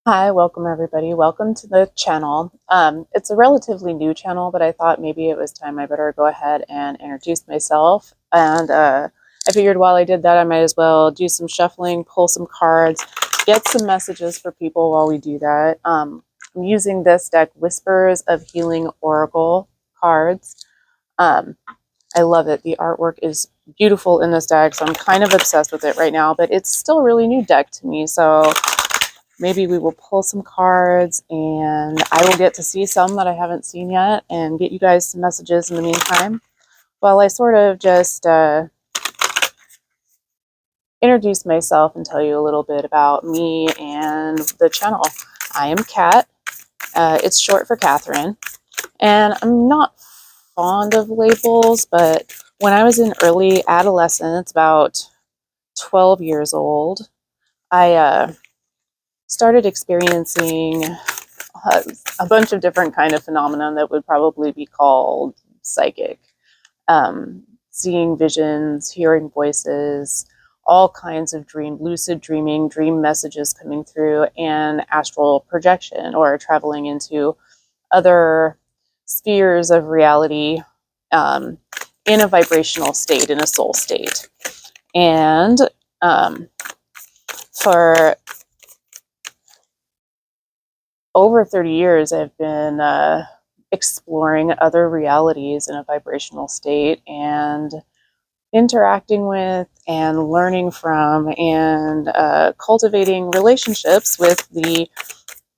Hi, welcome everybody. Welcome to the channel. It's a relatively new channel, but I thought maybe it was time I better go ahead and introduce myself. And I figured while I did that, I might as well do some shuffling, pull some cards, get some messages for people while we do that. I'm using this deck, Whispers of Healing Oracle cards. Um, I love it. The artwork is beautiful in this deck, so I'm kind of obsessed with it right now, but it's still a really new deck to me, so maybe we will pull some cards and I will get to see some that I haven't seen yet and get you guys some messages in the meantime while I sort of just introduce myself and tell you a little bit about me and the channel. I am Kat. It's short for Catherine, and I'm not fond of labels, but when I was in early adolescence, about 12 years old, I started experiencing a bunch of different kind of phenomenon that would probably be called psychic. Seeing visions, hearing voices, all kinds of lucid dreaming, dream messages coming through, and astral projection or traveling into other spheres of reality in a vibrational state, in a soul state. And for over 30 years, I've been exploring other realities in a vibrational state and interacting with and learning from and cultivating relationships with the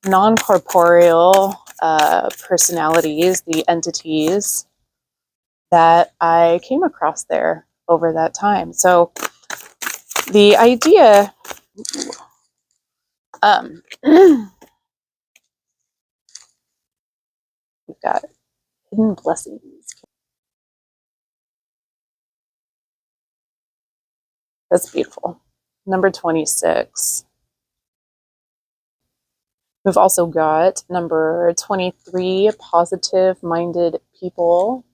non-corporeal personalities, the entities that I came across there over that time. So the idea, we've got hidden blessings. That's beautiful. Number 26. We've also got number 23, positive-minded people.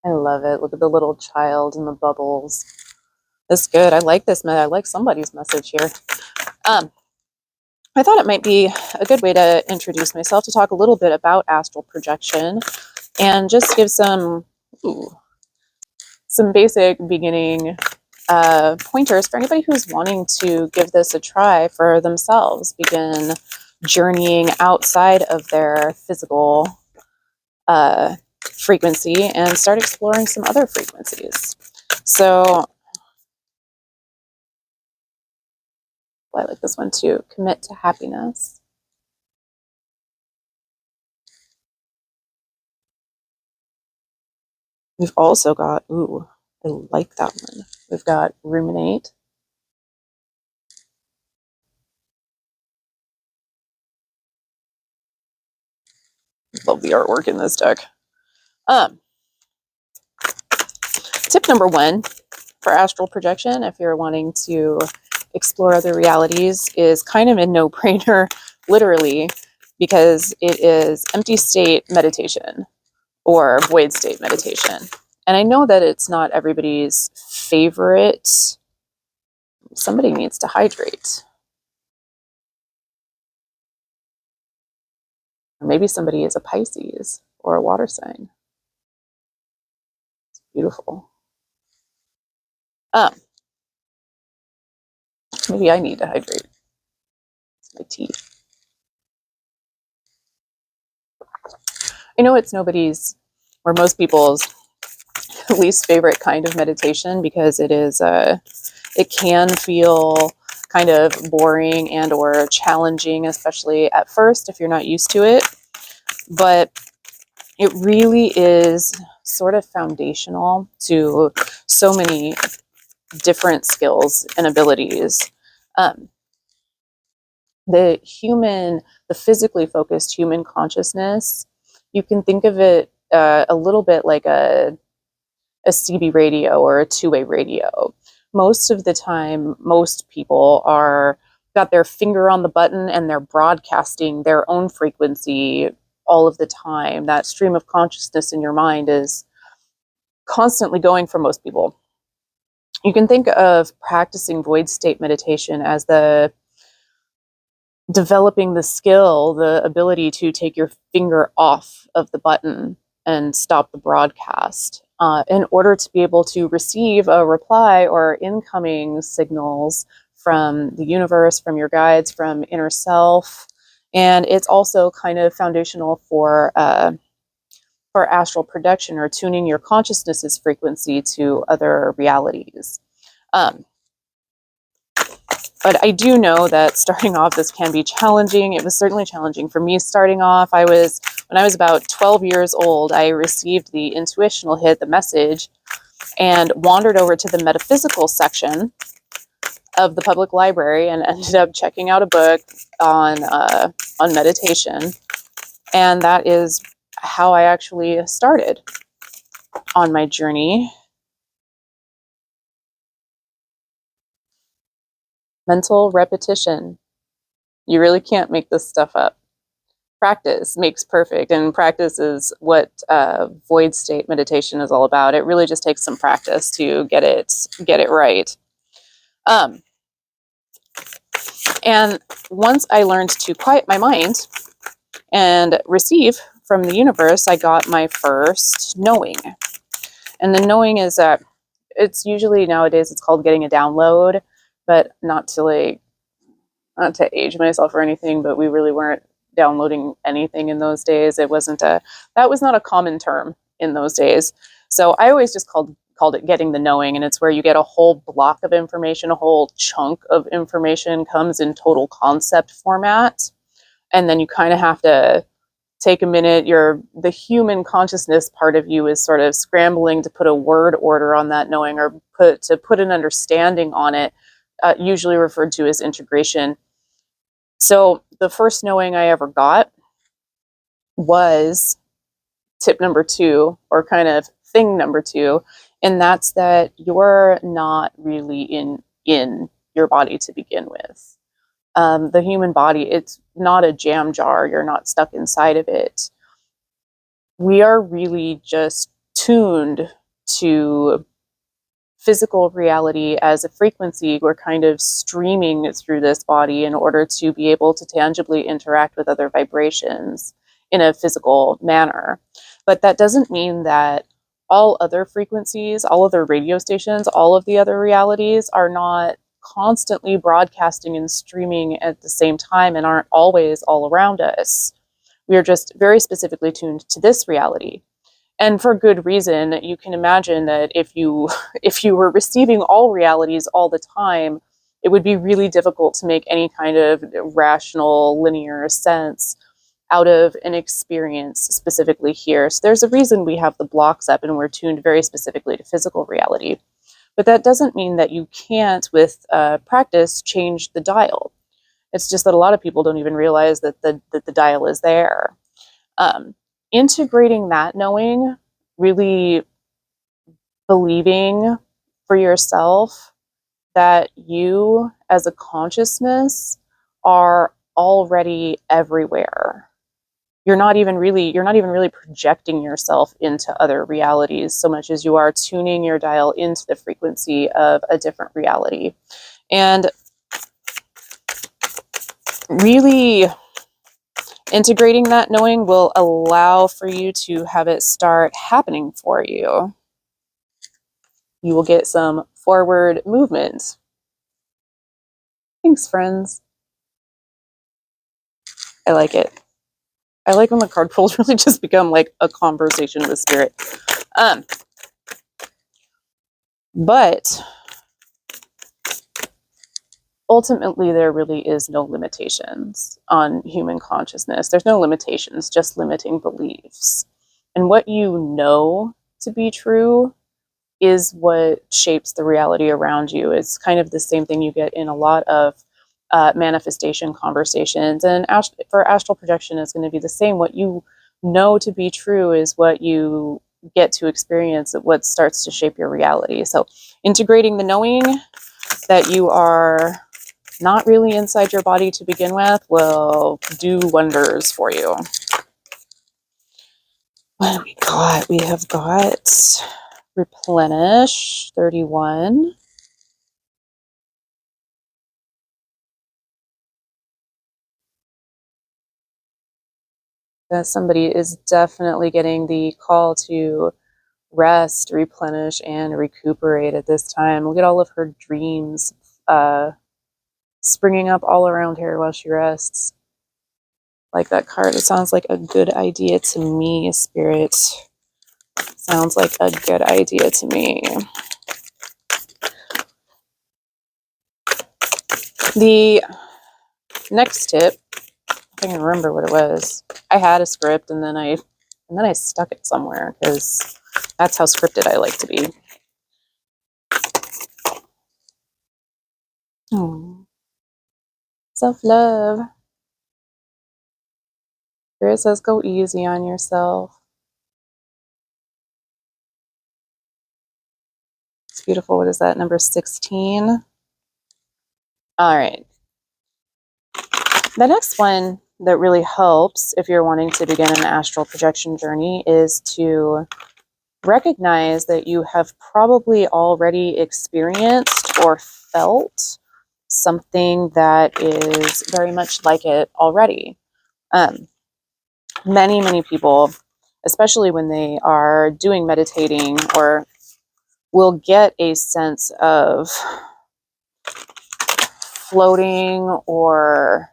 I love it. Look at the little child in the bubbles. That's good. I like this. I like somebody's message here. I thought it might be a good way to introduce myself to talk a little bit about astral projection and just give some basic beginning pointers for anybody who's wanting to give this a try for themselves, begin journeying outside of their physical frequency and start exploring some other frequencies. So I like this one too. Commit to happiness. We've also got, ooh, I like that one. We've got ruminate. Love the artwork in this deck. Tip number 1 for astral projection, if you're wanting to explore other realities, is kind of a no-brainer, literally, because it is empty state meditation or void state meditation. And I know that it's not everybody's favorite. Somebody needs to hydrate. Or maybe somebody is a Pisces or a water sign. It's beautiful. Maybe I need to hydrate. It's my tea. I know it's nobody's or most people's least favorite kind of meditation because it is it can feel kind of boring and or challenging, especially at first if you're not used to it. But it really is sort of foundational to so many different skills and abilities. The physically focused human consciousness, you can think of it a little bit like a CB radio or a two-way radio. Most of the time, most people are got their finger on the button and they're broadcasting their own frequency all of the time. That stream of consciousness in your mind is constantly going for most people. You can think of practicing void state meditation as the developing the skill, the ability to take your finger off of the button and stop the broadcast in order to be able to receive a reply or incoming signals from the universe, from your guides, from inner self. And it's also kind of foundational for astral projection, or tuning your consciousness's frequency to other realities. Um, But I do know that starting off, this can be challenging. It was certainly challenging for me starting off. When I was about 12 years old, I received the intuitional hit, the message, and wandered over to the metaphysical section of the public library and ended up checking out a book on meditation. And that is how I actually started on my journey. Mental repetition. You really can't make this stuff up. Practice makes perfect, and practice is what void state meditation is all about. It really just takes some practice to get it right. And once I learned to quiet my mind and receive from the universe, I got my first knowing. And the knowing is that it's usually nowadays it's called getting a download, but not to age myself or anything, but we really weren't downloading anything in those days. That was not a common term in those days. So I always just called it getting the knowing, and it's where you get a whole block of information, a whole chunk of information comes in total concept format, and then you kind of have to take a minute. The human consciousness part of you is sort of scrambling to put a word order on that knowing, or put an understanding on it, usually referred to as integration. So the first knowing I ever got was tip number 2, or kind of thing number 2, and that's that you're not really in your body to begin with. The human body, it's not a jam jar. You're not stuck inside of it. We are really just tuned to physical reality as a frequency. We're kind of streaming through this body in order to be able to tangibly interact with other vibrations in a physical manner. But that doesn't mean that all other frequencies, all other radio stations, all of the other realities are not constantly broadcasting and streaming at the same time and aren't always all around us. We are just very specifically tuned to this reality. And for good reason. You can imagine that if you were receiving all realities all the time, it would be really difficult to make any kind of rational, linear sense out of an experience specifically here. So there's a reason we have the blocks up and we're tuned very specifically to physical reality. But that doesn't mean that you can't, with practice, change the dial. It's just that a lot of people don't even realize that the dial is there. Integrating that knowing, really believing for yourself that you as a consciousness are already everywhere. You're not even really projecting yourself into other realities so much as you are tuning your dial into the frequency of a different reality. And really integrating that knowing will allow for you to have it start happening for you. You will get some forward movement. Thanks, friends. I like it. I like when the card pulls really just become like a conversation with spirit. But ultimately, there really is no limitations on human consciousness. There's no limitations, just limiting beliefs. And what you know to be true is what shapes the reality around you. It's kind of the same thing you get in a lot of manifestation conversations. And for astral projection, it's going to be the same. What you know to be true is what you get to experience, what starts to shape your reality. So integrating the knowing that you are not really inside your body to begin with will do wonders for you. What have we got? We have got replenish 31. Somebody is definitely getting the call to rest, replenish, and recuperate at this time. Look at all of her dreams springing up all around her while she rests. Like that card, it sounds like a good idea to me, Spirit. Sounds like a good idea to me. The next tip, I can remember what it was. I had a script and then I stuck it somewhere because that's how scripted I like to be. Self-love. Spirit says go easy on yourself. It's beautiful. What is that? Number 16. All right. The next one that really helps if you're wanting to begin an astral projection journey is to recognize that you have probably already experienced or felt something that is very much like it already. Many people, especially when they are doing meditating, or will get a sense of floating or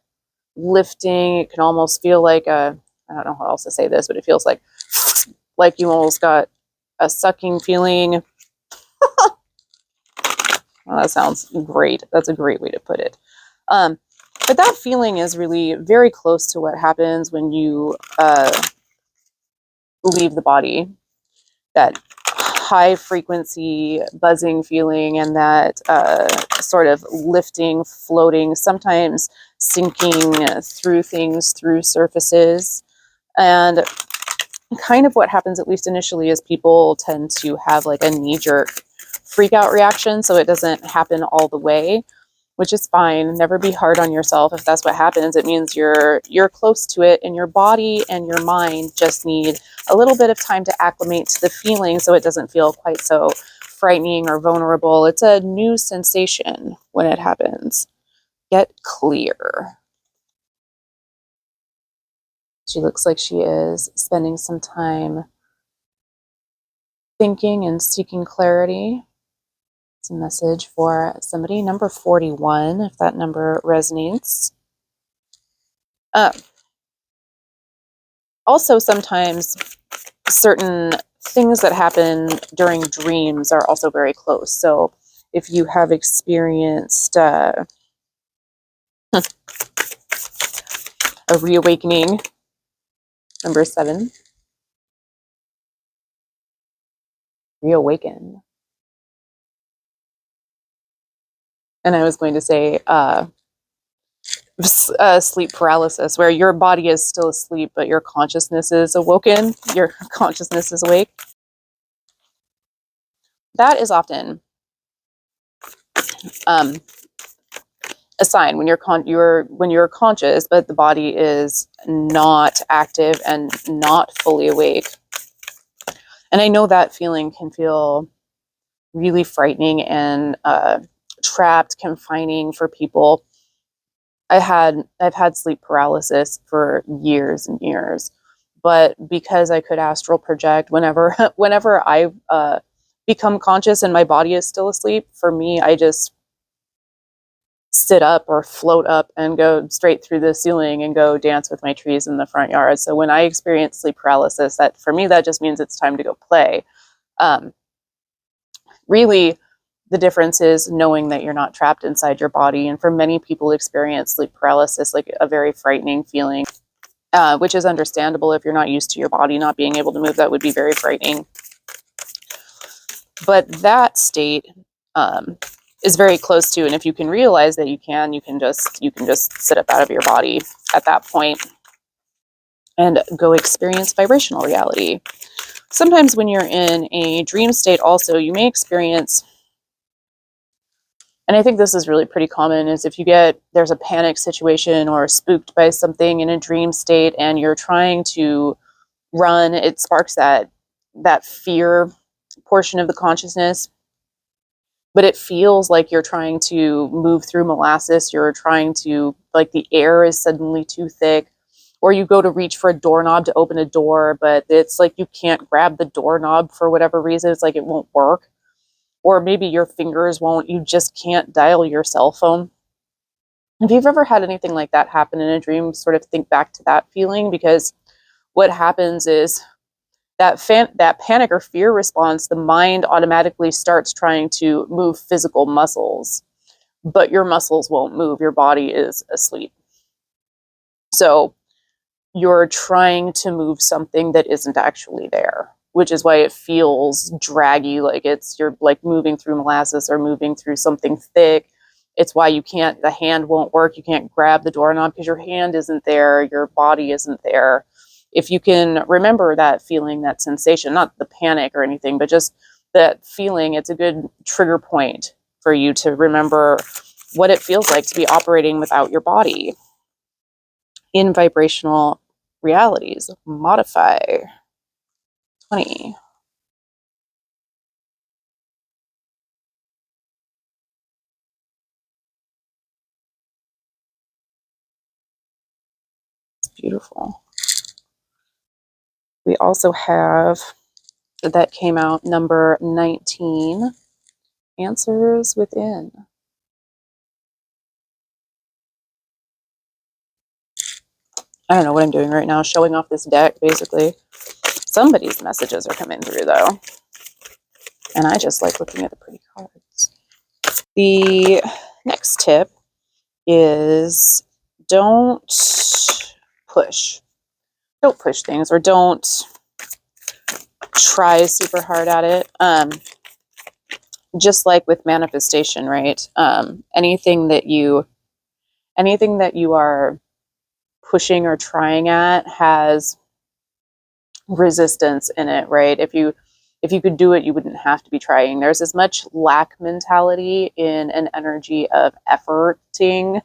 lifting. It can almost feel like I don't know how else to say this, but it feels like you almost got a sucking feeling. Well, that sounds great. That's a great way to put it. But that feeling is really very close to what happens when you leave the body. That high frequency buzzing feeling and that sort of lifting, floating, sometimes sinking through things, through surfaces. And kind of what happens, at least initially, is people tend to have like a knee-jerk freak out reaction, so it doesn't happen all the way, which is fine. Never be hard on yourself if that's what happens. It means you're close to it, and your body and your mind just need a little bit of time to acclimate to the feeling so it doesn't feel quite so frightening or vulnerable. It's a new sensation when it happens. Get clear. She looks like she is spending some time thinking and seeking clarity. It's a message for somebody, number 41, if that number resonates. Also, sometimes certain things that happen during dreams are also very close. So if you have experienced a reawakening, number 7, reawaken. And I was going to say sleep paralysis, where your body is still asleep, but your consciousness is awoken, your consciousness is awake. That is often a sign when you're conscious, but the body is not active and not fully awake. And I know that feeling can feel really frightening and trapped, confining for people. I've had sleep paralysis for years and years, but because I could astral project whenever I become conscious and my body is still asleep, for me, I just sit up or float up and go straight through the ceiling and go dance with my trees in the front yard. So when I experience sleep paralysis, that for me, that just means it's time to go play. Really, the difference is knowing that you're not trapped inside your body. And for many people experience sleep paralysis like a very frightening feeling, which is understandable. If you're not used to your body not being able to move, that would be very frightening. But that state is very close to, and if you can realize that you can just sit up out of your body at that point and go experience vibrational reality. Sometimes when you're in a dream state also, you may experience, and I think this is really pretty common, is if there's a panic situation or spooked by something in a dream state and you're trying to run, it sparks that fear portion of the consciousness. But it feels like you're trying to move through molasses. You're trying to, like, the air is suddenly too thick, Or you go to reach for a doorknob to open a door, but it's like you can't grab the doorknob for whatever reason. It's like it won't work. Or maybe your fingers won't, you just can't dial your cell phone. If you've ever had anything like that happen in a dream, sort of think back to that feeling, because what happens is that panic or fear response, the mind automatically starts trying to move physical muscles, but your muscles won't move. Your body is asleep. So you're trying to move something that isn't actually there, which is why it feels draggy, like you're like moving through molasses or moving through something thick. It's why the hand won't work. You can't grab the doorknob because your hand isn't there, your body isn't there. If you can remember that feeling, that sensation, not the panic or anything, but just that feeling, it's a good trigger point for you to remember what it feels like to be operating without your body in vibrational realities. Modify 20. It's beautiful. We also have, that came out, number 19, Answers Within. I don't know what I'm doing right now, showing off this deck, basically. Somebody's messages are coming through, though. And I just like looking at the pretty cards. The next tip is don't push. Don't push things, or don't try super hard at it. Just like with manifestation, right? Anything that you are pushing or trying at has resistance in it, right? If you could do it, you wouldn't have to be trying. There's as much lack mentality in an energy of efforting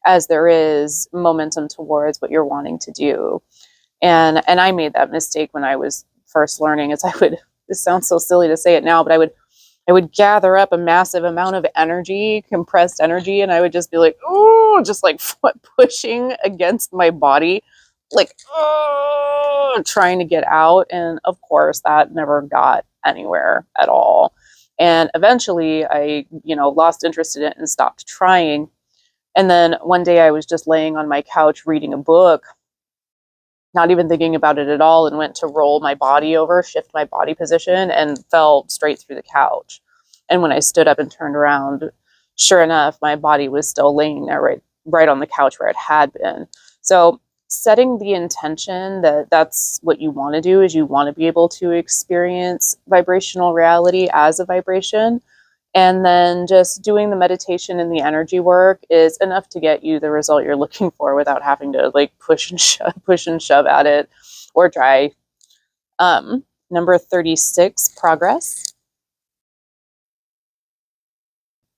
as there is momentum towards what you're wanting to do. And I made that mistake when I was first learning. This sounds so silly to say it now, but I would gather up a massive amount of energy, compressed energy, and I would just be like, oh, just like pushing against my body, like, oh, trying to get out. And of course, that never got anywhere at all. And eventually I, lost interest in it and stopped trying. And then one day I was just laying on my couch reading a book, not even thinking about it at all, and went to roll my body over, shift my body position, and fell straight through the couch. And when I stood up and turned around, sure enough, my body was still laying there right on the couch where it had been. So setting the intention that that's what you want to do, is you want to be able to experience vibrational reality as a vibration. And then just doing the meditation and the energy work is enough to get you the result you're looking for without having to like push and shove at it or try. Number 36, Progress.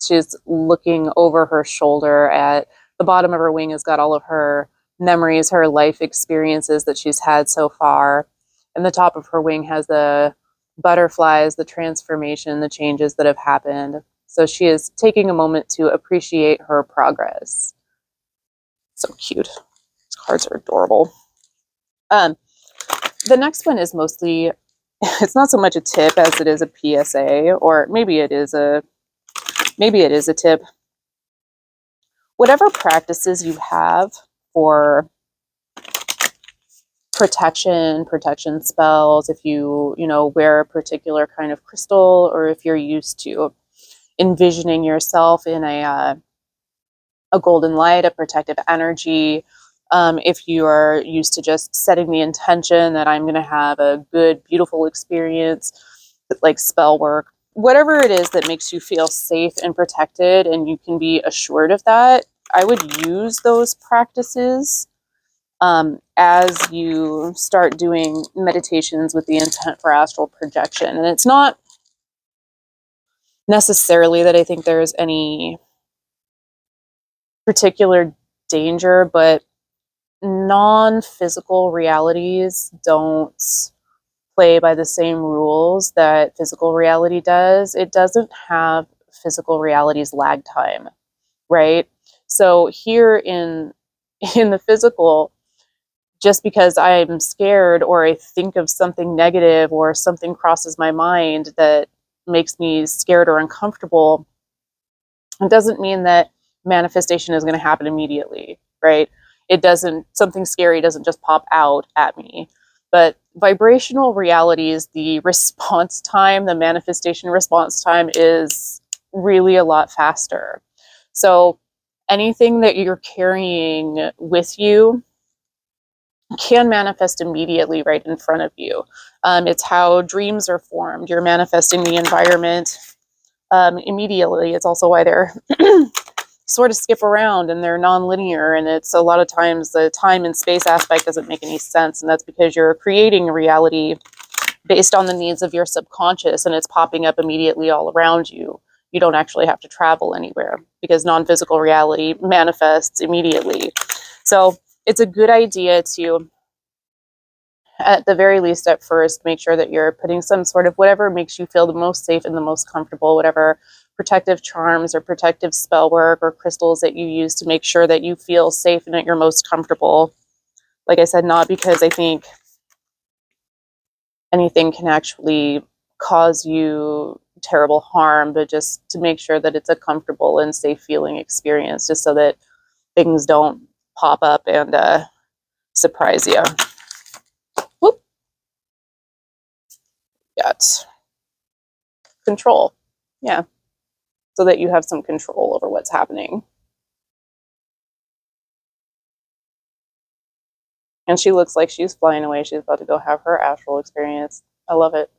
She's looking over her shoulder at the bottom of her wing, has got all of her memories, her life experiences that she's had so far. And the top of her wing has the butterflies, the transformation, the changes that have happened. So she is taking a moment to appreciate her progress. So cute. These cards are adorable. The next one is mostly, it's not so much a tip as it is a PSA, or maybe it is a tip. Whatever practices you have for protection spells, if you wear a particular kind of crystal, or if you're used to envisioning yourself in a golden light, a protective energy, if you are used to just setting the intention that I'm going to have a good, beautiful experience, like spell work, whatever it is that makes you feel safe and protected and you can be assured of that, I would use those practices as you start doing meditations with the intent for astral projection. And it's not necessarily that I think there's any particular danger, but non-physical realities don't play by the same rules that physical reality does. It doesn't have physical reality's lag time, right? So here in the physical, just because I'm scared or I think of something negative or something crosses my mind that makes me scared or uncomfortable, it doesn't mean that manifestation is going to happen immediately, right? It doesn't, something scary doesn't just pop out at me. But vibrational realities, the response time, the manifestation response time is really a lot faster. So anything that you're carrying with you can manifest immediately right in front of you. It's how dreams are formed. You're manifesting the environment immediately. It's also why they're sort of skip around and they're non-linear, and it's a lot of times the time and space aspect doesn't make any sense, and that's because you're creating a reality based on the needs of your subconscious, and it's popping up immediately all around you. You don't actually have to travel anywhere because non-physical reality manifests immediately. So it's a good idea to, at the very least at first, make sure that you're putting some sort of whatever makes you feel the most safe and the most comfortable, whatever protective charms or protective spell work or crystals that you use to make sure that you feel safe and that you're most comfortable. Like I said, not because I think anything can actually cause you terrible harm, but just to make sure that it's a comfortable and safe feeling experience, just so that things don't pop up and surprise you. Whoop. Got control. Yeah. So that you have some control over what's happening. And she looks like she's flying away. She's about to go have her astral experience. I love it.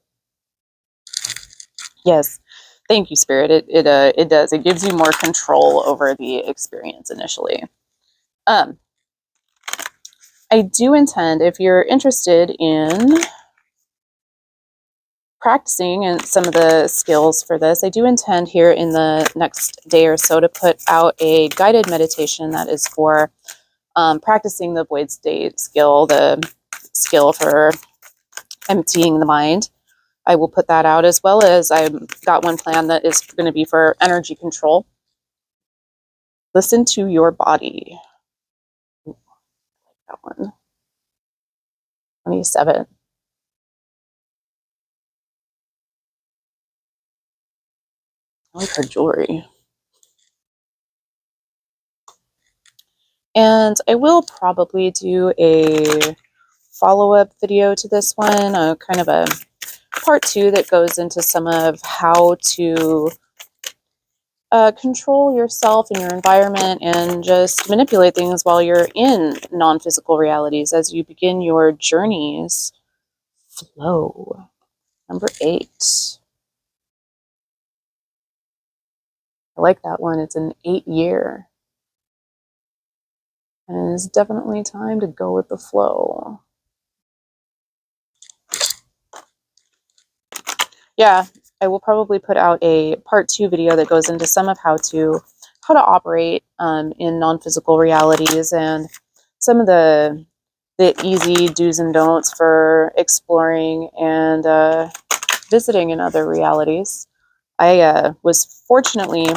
Yes. Thank you, Spirit. It does. It gives you more control over the experience initially. I do intend, if you're interested in practicing and some of the skills for this, I do intend here in the next day or so to put out a guided meditation that is for practicing the void state skill, the skill for emptying the mind. I will put that out, as well as I've got one plan that is going to be for energy control. Listen to your body. That one. 27. I like her jewelry. And I will probably do a follow-up video to this one, kind of a part 2 that goes into some of how to control yourself and your environment and just manipulate things while you're in non-physical realities as you begin your journeys. Flow. Number 8. I like that one. It's an 8-year. And it is definitely time to go with the flow. Yeah, I will probably put out a part 2 video that goes into some of how to operate in non-physical realities and some of the easy do's and don'ts for exploring and visiting in other realities. I was fortunately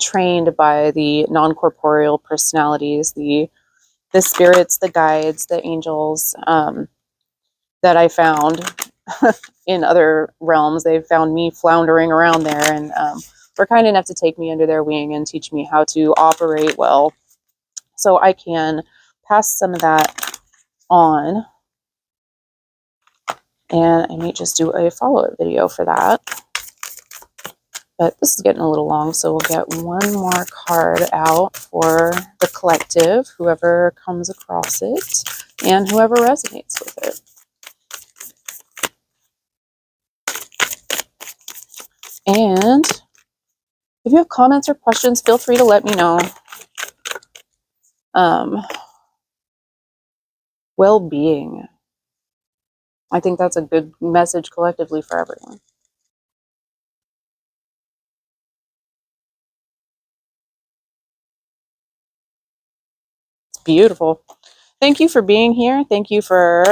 trained by the non-corporeal personalities, the spirits, the guides, the angels that I found in other realms. They've found me floundering around there and were kind enough to take me under their wing and teach me how to operate well, so I can pass some of that on. And I may just do a follow-up video for that. But this is getting a little long, so we'll get one more card out for the collective, whoever comes across it and whoever resonates with it. And if you have comments or questions, feel free to let me know. Well-being. I think that's a good message collectively for everyone. It's beautiful. Thank you for being here. Thank you for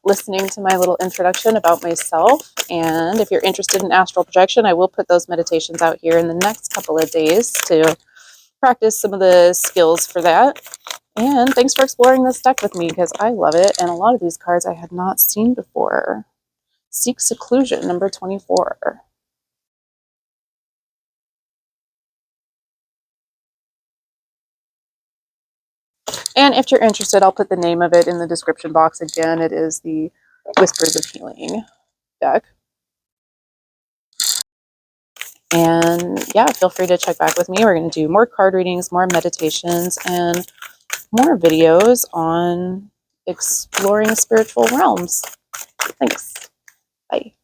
listening to my little introduction about myself. And if you're interested in astral projection, I will put those meditations out here in the next couple of days to practice some of the skills for that. And thanks for exploring this deck with me because I love it. And a lot of these cards I had not seen before. Seek Seclusion, number 24. And if you're interested, I'll put the name of it in the description box again. It is the Whispers of Healing deck. And yeah, feel free to check back with me. We're going to do more card readings, more meditations, and more videos on exploring spiritual realms. Thanks. Bye.